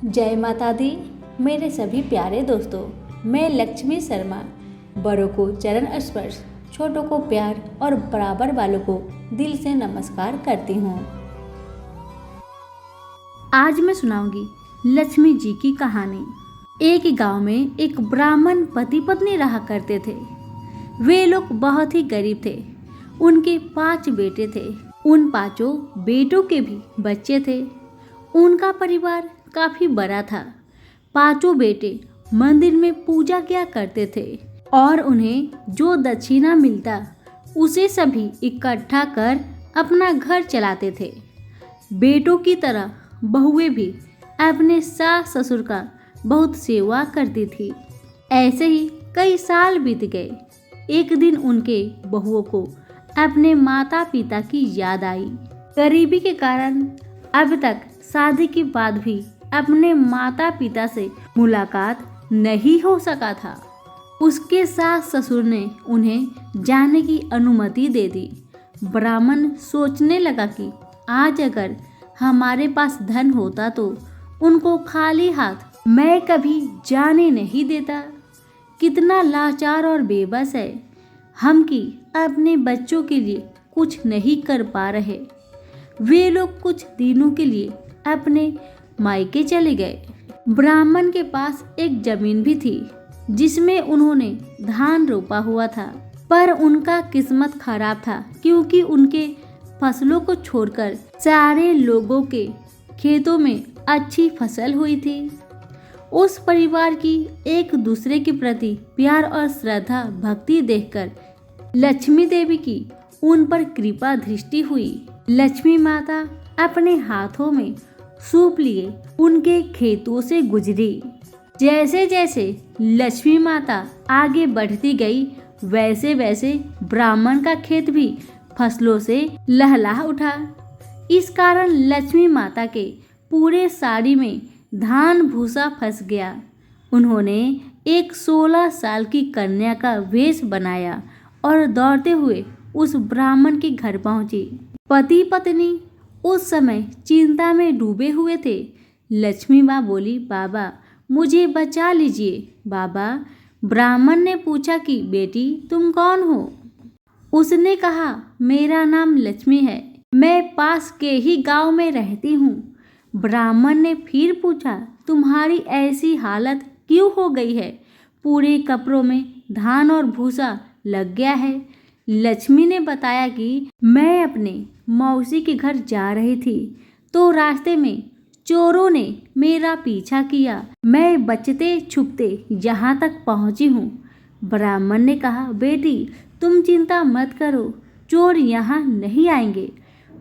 जय माता दी। मेरे सभी प्यारे दोस्तों, मैं लक्ष्मी शर्मा बड़ों को चरण स्पर्श, छोटों को प्यार और बराबर वालों को दिल से नमस्कार करती हूँ। आज मैं सुनाऊंगी लक्ष्मी जी की कहानी। एक गांव में एक ब्राह्मण पति पत्नी रहा करते थे। वे लोग बहुत ही गरीब थे। उनके 5 बेटे थे। उन 5 बेटों के भी बच्चे थे। उनका परिवार काफी बड़ा था। 5 बेटे मंदिर में पूजा किया करते थे और उन्हें जो दक्षिणा मिलता उसे सभी इकट्ठा कर अपना घर चलाते थे। बेटों की तरह बहुएं भी अपने सास ससुर का बहुत सेवा करती थी। ऐसे ही कई साल बीत गए। एक दिन उनके बहुओं को अपने माता पिता की याद आई। गरीबी के कारण अब तक शादी के बाद भी अपने माता पिता से मुलाकात नहीं हो सका था। उसके सास ससुर ने उन्हें जाने की अनुमति दे दी। ब्राह्मण सोचने लगा कि आज अगर हमारे पास धन होता तो उनको खाली हाथ मैं कभी जाने नहीं देता। कितना लाचार और बेबस है हम कि अपने बच्चों के लिए कुछ नहीं कर पा रहे। वे लोग कुछ दिनों के लिए अपने मायके चले गए। ब्राह्मण के पास एक जमीन भी थी जिसमें उन्होंने धान रोपा हुआ था, पर उनका किस्मत खराब था क्योंकि उनके फसलों को छोड़कर सारे लोगों के खेतों में अच्छी फसल हुई थी। उस परिवार की एक दूसरे के प्रति प्यार और श्रद्धा भक्ति देखकर लक्ष्मी देवी की उन पर कृपा दृष्टि हुई। लक्ष्मी माता अपने हाथों में सूप लिए उनके खेतों से गुजरी। जैसे जैसे लक्ष्मी माता आगे बढ़ती गई वैसे वैसे ब्राह्मण का खेत भी फसलों से लहलहा उठा। इस कारण लक्ष्मी माता के पूरे साड़ी में धान भूसा फंस गया। उन्होंने एक 16 साल की कन्या का वेश बनाया और दौड़ते हुए उस ब्राह्मण के घर पहुंची। पति पत्नी उस समय चिंता में डूबे हुए थे। लक्ष्मी माँ बोली, बाबा मुझे बचा लीजिए। बाबा, ब्राह्मण ने पूछा कि बेटी तुम कौन हो? उसने कहा, मेरा नाम लक्ष्मी है, मैं पास के ही गांव में रहती हूँ। ब्राह्मण ने फिर पूछा, तुम्हारी ऐसी हालत क्यों हो गई है? पूरे कपड़ों में धान और भूसा लग गया है। लक्ष्मी ने बताया कि मैं अपने मौसी के घर जा रही थी तो रास्ते में चोरों ने मेरा पीछा किया। मैं बचते छुपते यहाँ तक पहुँची हूँ। ब्राह्मण ने कहा, बेटी तुम चिंता मत करो, चोर यहाँ नहीं आएंगे।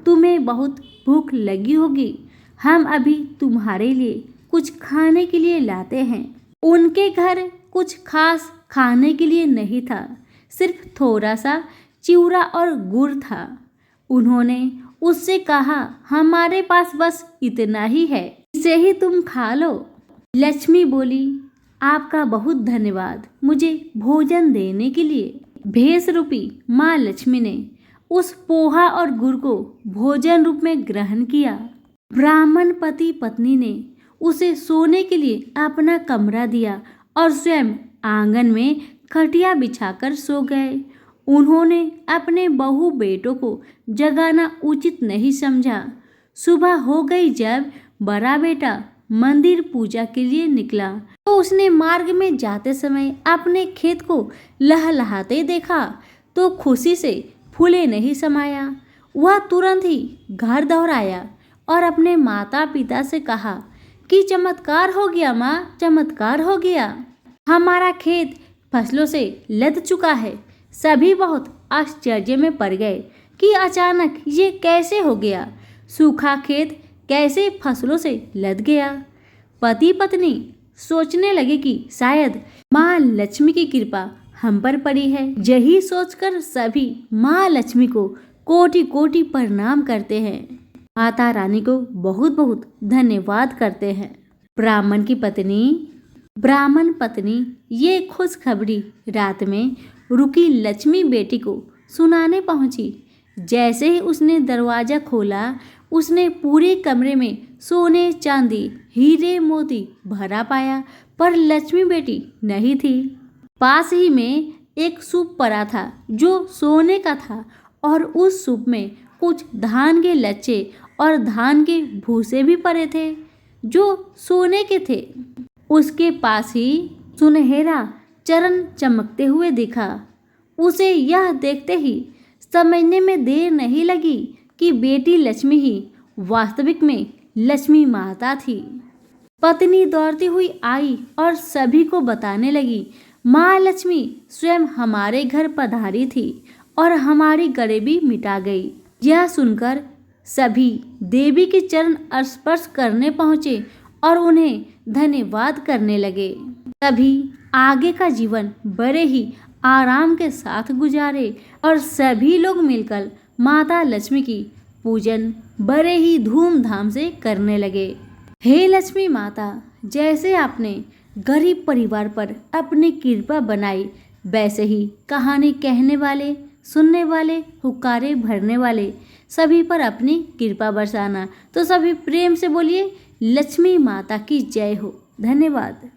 तुम्हें बहुत भूख लगी होगी, हम अभी तुम्हारे लिए कुछ खाने के लिए लाते हैं। उनके घर कुछ खास खाने के लिए नहीं था, सिर्फ थोड़ा सा चिवड़ा और गुड़ था। उन्होंने उससे कहा, हमारे पास बस इतना ही है, इसे ही तुम खा लो। लक्ष्मी बोली, आपका बहुत धन्यवाद मुझे भोजन देने के लिए। भेष रूपी माँ लक्ष्मी ने उस पोहा और गुड़ को भोजन रूप में ग्रहण किया। ब्राह्मण पति पत्नी ने उसे सोने के लिए अपना कमरा दिया और स्वयं आंगन में खटिया बिछाकर सो गए। उन्होंने अपने बहू बेटों को जगाना उचित नहीं समझा। सुबह हो गई। जब बड़ा बेटा मंदिर पूजा के लिए निकला तो उसने मार्ग में जाते समय अपने खेत को लहलहाते देखा तो खुशी से फूले नहीं समाया। वह तुरंत ही घर दौड़ाया और अपने माता पिता से कहा कि चमत्कार हो गया माँ, चमत्कार हो गया। हमारा खेत फसलों से लद चुका है। सभी बहुत आश्चर्य में पड़ गए कि अचानक ये कैसे हो गया। सूखा खेत कैसे फसलों से लद गया। पति पत्नी सोचने लगे कि शायद माँ लक्ष्मी की कृपा हम पर पड़ी है। यही सोचकर सभी माँ लक्ष्मी को कोटि कोटि प्रणाम करते हैं। माता रानी को बहुत बहुत धन्यवाद करते हैं। ब्राह्मण पत्नी ये खुशखबरी रात में रुकी लक्ष्मी बेटी को सुनाने पहुंची। जैसे ही उसने दरवाजा खोला उसने पूरे कमरे में सोने चांदी हीरे मोती भरा पाया, पर लक्ष्मी बेटी नहीं थी। पास ही में एक सूप पड़ा था जो सोने का था, और उस सूप में कुछ धान के लच्छे और धान के भूसे भी पड़े थे जो सोने के थे। उसके पास ही सुनहरा चरण चमकते हुए दिखा। उसे यह देखते ही समझने में देर नहीं लगी कि बेटी लक्ष्मी ही वास्तविक में लक्ष्मी माता थी। पत्नी दौड़ती हुई आई और सभी को बताने लगी, माँ लक्ष्मी स्वयं हमारे घर पधारी थी और हमारी गरीबी मिटा गई। यह सुनकर सभी देवी के चरण स्पर्श करने पहुँचे और उन्हें धन्यवाद करने लगे। तभी आगे का जीवन बड़े ही आराम के साथ गुजारे और सभी लोग मिलकर माता लक्ष्मी की पूजन बड़े ही धूमधाम से करने लगे। हे लक्ष्मी माता, जैसे आपने गरीब परिवार पर अपनी कृपा बनाई, वैसे ही कहानी कहने वाले, सुनने वाले, हुक्कारे भरने वाले सभी पर अपनी कृपा बरसाना। तो सभी प्रेम से बोलिए, लक्ष्मी माता की जय हो। धन्यवाद।